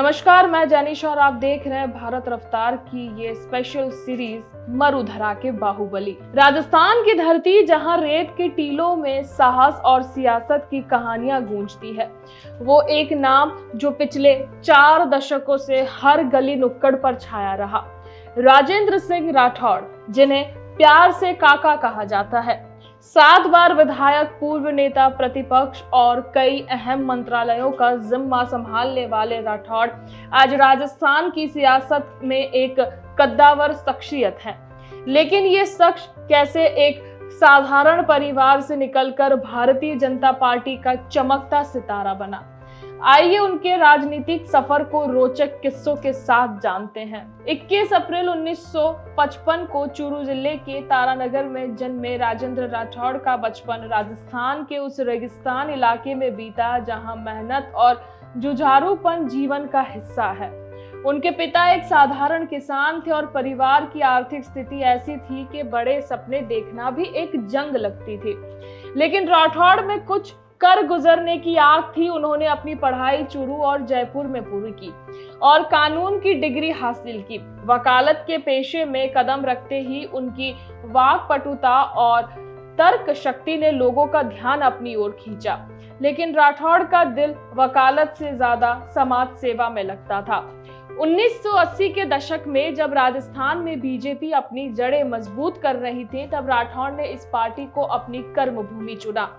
नमस्कार, मैं जैनिश और आप देख रहे हैं भारत रफ्तार की ये स्पेशल सीरीज मरुधरा के बाहुबली। राजस्थान की धरती जहां रेत के टीलों में साहस और सियासत की कहानियां गूंजती है, वो एक नाम जो पिछले 4 दशकों से हर गली नुक्कड़ पर छाया रहा। राजेंद्र सिंह राठौड़, जिन्हें प्यार से काका कहा जाता है, 7 बार विधायक, पूर्व नेता प्रतिपक्ष और कई अहम मंत्रालयों का जिम्मा संभालने वाले राठौड़ आज राजस्थान की सियासत में एक कद्दावर शख्सियत है। लेकिन ये शख्स कैसे एक साधारण परिवार से निकलकर भारतीय जनता पार्टी का चमकता सितारा बना? आइए उनके राजनीतिक सफर को रोचक किस्सों के साथ जानते हैं। 21 अप्रैल 1955 को चूरू जिले के तारानगर में जन्मे राजेंद्र राठौड़ का बचपन राजस्थान के उस रेगिस्तान इलाके में बीता जहां मेहनत और जुझारूपन जीवन का हिस्सा है। उनके पिता एक साधारण किसान थे और परिवार की आर्थिक स्थिति ऐसी थी कि बड़े सपने देखना भी एक जंग लगती थी। लेकिन राठौड़ में कुछ कर गुजरने की आग थी। उन्होंने अपनी पढ़ाई चूरू और जयपुर में पूरी की और कानून की डिग्री हासिल की। वकालत के पेशे में कदम रखते ही उनकी वाक्पटुता और तर्क शक्ति ने लोगों का ध्यान अपनी ओर खींचा। लेकिन राठौड़ का दिल वकालत से ज्यादा समाज सेवा में लगता था। 1980 के दशक में जब राजस्थान में बीजेपी अपनी जड़ें मजबूत कर रही थी, तब राठौड़ ने इस पार्टी को अपनी कर्मभूमि चुना।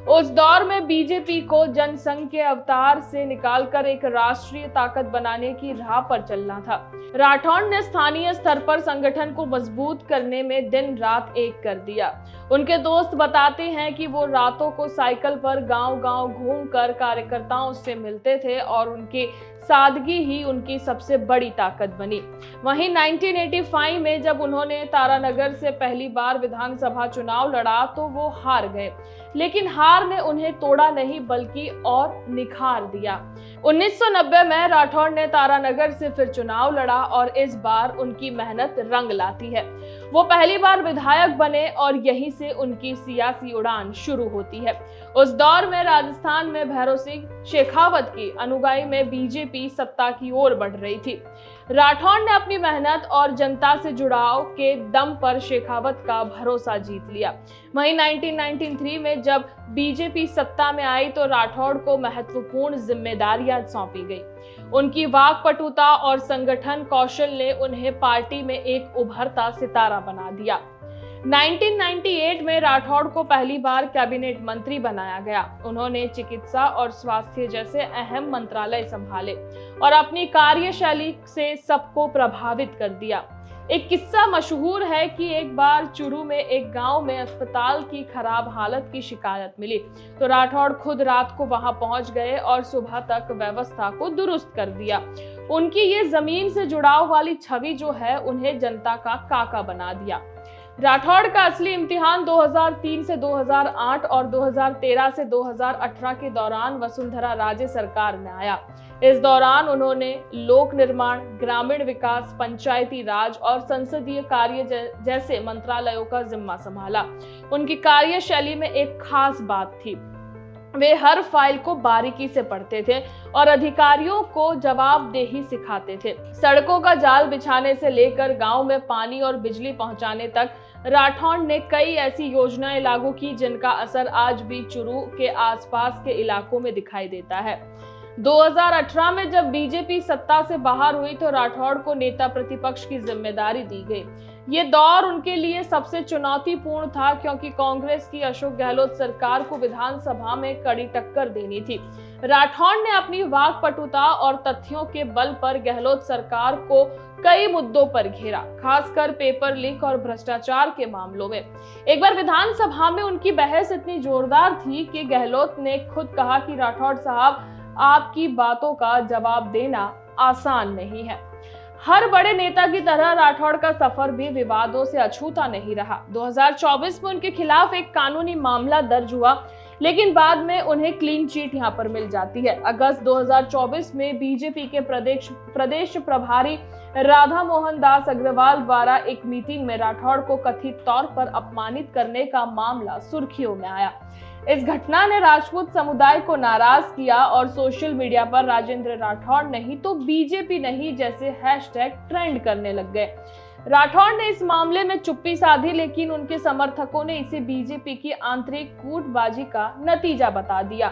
उस दौर में बीजेपी को जनसंघ के अवतार से निकालकर एक राष्ट्रीय ताकत बनाने की राह पर चलना था। राठौड़ ने स्थानीय स्तर पर संगठन को मजबूत करने में दिन रात एक कर दिया। उनके दोस्त बताते हैं कि वो रातों को साइकिल पर गांव-गांव घूमकर कार्यकर्ताओं से मिलते थे और उनकी सादगी ही उनकी सबसे बड़ी ताकत बनी। वहीं 1985 में जब उन्होंने तारानगर से पहली बार विधानसभा चुनाव लड़ा तो वो हार गए, लेकिन हार ने उन्हें तोड़ा नहीं बल्कि और निखार दिया। 1990 में राठौड़ ने तारानगर से फिर चुनाव लड़ा और इस बार उनकी मेहनत रंग लाती है। वो पहली बार विधायक बने और यहीं से उनकी सियासी उड़ान शुरू होती है। उस दौर में राजस्थान में भैरव सिंह शेखावत की अनुगाई में बीजेपी सत्ता की ओर बढ़ रही थी। राठौड़ ने अपनी मेहनत और जनता से जुड़ाव के दम पर शेखावत का भरोसा जीत लिया। वहीं 1993 में जब बीजेपी सत्ता में आई तो राठौड़ को महत्वपूर्ण जिम्मेदारियां सौंपी गई। उनकी वाक्पटुता और संगठन कौशल ने उन्हें पार्टी में एक उभरता सितारा बना दिया। 1998 में राठौड़ को पहली बार कैबिनेट मंत्री बनाया गया। उन्होंने चिकित्सा और स्वास्थ्य जैसे अहम मंत्रालय संभाले और अपनी कार्यशैली से सबको प्रभावित कर दिया। एक किस्सा मशहूर है कि एक बार चूरू में एक गांव में अस्पताल की खराब हालत की शिकायत मिली तो राठौड़ खुद रात को वहां पहुंच गए और सुबह तक व्यवस्था को दुरुस्त कर दिया। उनकी ये जमीन से जुड़ाव वाली छवि जो है उन्हें जनता का काका बना दिया। राठौड़ का असली इम्तिहान 2003 से 2008 और 2013 से 2018 के दौरान वसुंधरा राजे सरकार में आया। इस दौरान उन्होंने लोक निर्माण, ग्रामीण विकास, पंचायती राज और संसदीय कार्य जैसे मंत्रालयों का जिम्मा संभाला। उनकी कार्यशैली में एक खास बात थी, वे हर फाइल को बारीकी से पढ़ते थे और अधिकारियों को जवाबदेही सिखाते थे। सड़कों का जाल बिछाने से लेकर गांव में पानी और बिजली पहुंचाने तक राठौड़ ने कई ऐसी योजनाएं लागू की जिनका असर आज भी चूरू के आसपास के इलाकों में दिखाई देता है। 2018 में जब बीजेपी सत्ता से बाहर हुई तो राठौड़ को नेता प्रतिपक्ष की जिम्मेदारी दी गई। ये दौर उनके लिए सबसे चुनौतीपूर्ण था क्योंकि कांग्रेस की अशोक गहलोत सरकार को विधानसभा में कड़ी टक्कर देनी थी। राठौड़ ने अपनी वाक्पटुता और तथ्यों के बल पर गहलोत सरकार को कई मुद्दों पर घेरा, खासकर पेपर लीक और भ्रष्टाचार के मामलों में। एक बार विधानसभा में उनकी बहस इतनी जोरदार थी कि गहलोत ने खुद कहा कि राठौड़ साहब, आपकी बातों का जवाब देना आसान नहीं है। हर बड़े नेता की तरह राठौड़ का सफर भी विवादों से अछूता नहीं रहा। 2024 में उनके खिलाफ एक कानूनी मामला दर्ज हुआ, लेकिन बाद में उन्हें क्लीन चिट यहां पर मिल जाती है। अगस्त 2024 में बीजेपी के प्रदेश प्रभारी राधा मोहन दास अग्रवाल द्वारा एक मीटिंग में राठौड़ को कथित तौर पर अपमानित करने का मामला सुर्खियों में आया। इस घटना ने राजपूत समुदाय को नाराज किया और सोशल मीडिया पर राजेंद्र राठौड़ नहीं तो बीजेपी नहीं जैसे हैशटैग ट्रेंड करने लग गए। राठौड़ ने इस मामले में चुप्पी साधी, लेकिन उनके समर्थकों ने इसे बीजेपी की आंतरिक कूटबाजी का नतीजा बता दिया।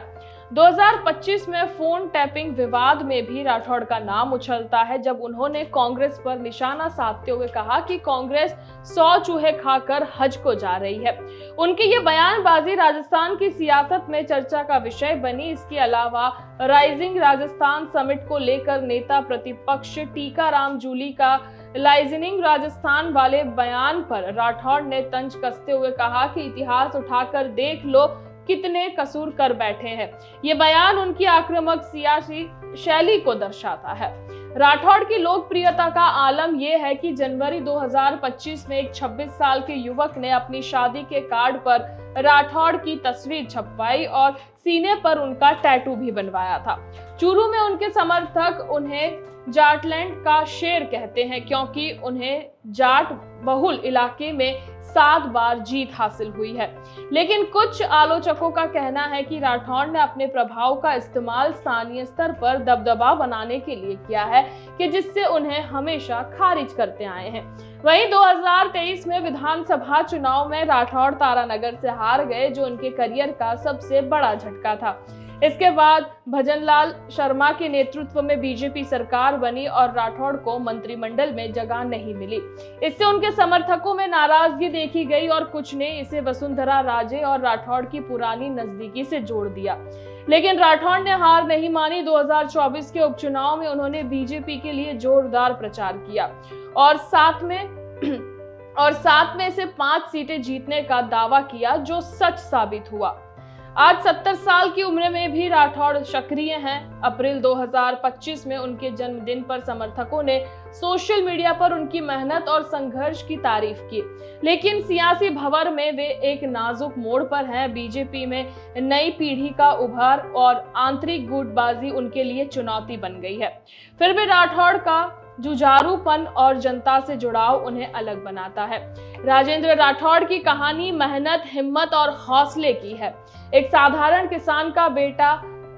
2025 में फोन टैपिंग विवाद में भी राठौड़ का नाम उछलता है, जब उन्होंने कांग्रेस पर निशाना साधते हुए कहा कि कांग्रेस 100 चूहे खाकर हज को जा रही है। उनकी ये बयानबाजी राजस्थान की सियासत में चर्चा का विषय बनी। इसके अलावा राइजिंग राजस्थान समिट को लेकर नेता प्रतिपक्ष टीकाराम जूली का लाइजनिंग राजस्थान वाले बयान पर राठौड़ ने तंज कसते हुए कहा कि इतिहास उठाकर देख लो कितने कसूर कर बैठे हैं। ये बयान उनकी आक्रामक सियासी शैली को दर्शाता है। राठौड़ की लोकप्रियता का आलम यह है कि जनवरी 2025 में एक 26 साल के युवक ने अपनी शादी के कार्ड पर राठौड़ की तस्वीर छपवाई और सीने पर उनका टैटू भी बनवाया था। चूरू में उनके समर्थक उन्हें जाटलैंड का शेर कहते हैं, क्योंकि उन्हें जाट बहुल इलाके में 7 बार जीत हासिल हुई है। लेकिन कुछ आलोचकों का कहना है कि राठौड़ ने अपने प्रभाव का इस्तेमाल स्थानीय स्तर पर दबदबा बनाने के लिए किया है, कि जिससे उन्हें हमेशा खारिज करते आए हैं। वहीं 2023 में विधानसभा चुनाव में राठौड़ तारानगर से हार गए, जो उनके करियर का सबसे बड़ा झटका था। इसके बाद भजनलाल शर्मा के नेतृत्व में बीजेपी सरकार बनी और राठौड़ को मंत्रिमंडल में जगह नहीं मिली। इससे उनके समर्थकों में नाराजगी देखी गई और कुछ ने इसे वसुंधरा राजे और राठौड़ की पुरानी नजदीकी से जोड़ दिया। लेकिन राठौड़ ने हार नहीं मानी। 2024 के उपचुनाव में उन्होंने बीजेपी के लिए जोरदार प्रचार किया और साथ में से 5 सीटें जीतने का दावा किया, जो सच साबित हुआ। आज 70 साल की उम्र में भी राठौड़ सक्रिय हैं। अप्रैल 2025 में उनके जन्मदिन पर समर्थकों ने सोशल मीडिया पर उनकी मेहनत और संघर्ष की तारीफ की। लेकिन सियासी भंवर में वे एक नाजुक मोड़ पर हैं। बीजेपी में नई पीढ़ी का उभार और आंतरिक गुटबाजी उनके लिए चुनौती बन गई है। फिर भी राठौड़ का जुझारूपन और जनता से जुड़ाव उन्हें अलग बनाता है। राजेंद्र राठौड़ की कहानी मेहनत, हिम्मत और हौसले की है। एक साधारण किसान का बेटा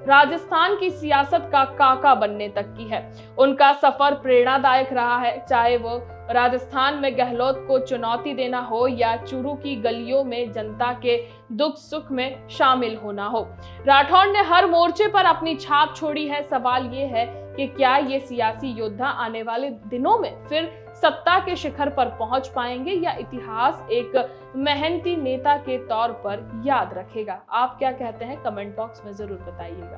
राजस्थान की सियासत का काका बनने तक की है। उनका सफर प्रेरणादायक रहा है, चाहे वो राजस्थान में गहलोत को चुनौती देना हो या चूरू की गलियों में जनता के दुख सुख में शामिल होना हो। राठौड़ ने हर मोर्चे पर अपनी छाप छोड़ी है। सवाल ये है कि क्या ये सियासी योद्धा आने वाले दिनों में फिर सत्ता के शिखर पर पहुंच पाएंगे या इतिहास एक मेहनती नेता के तौर पर याद रखेगा। आप क्या कहते हैं? कमेंट बॉक्स में जरूर बताइएगा।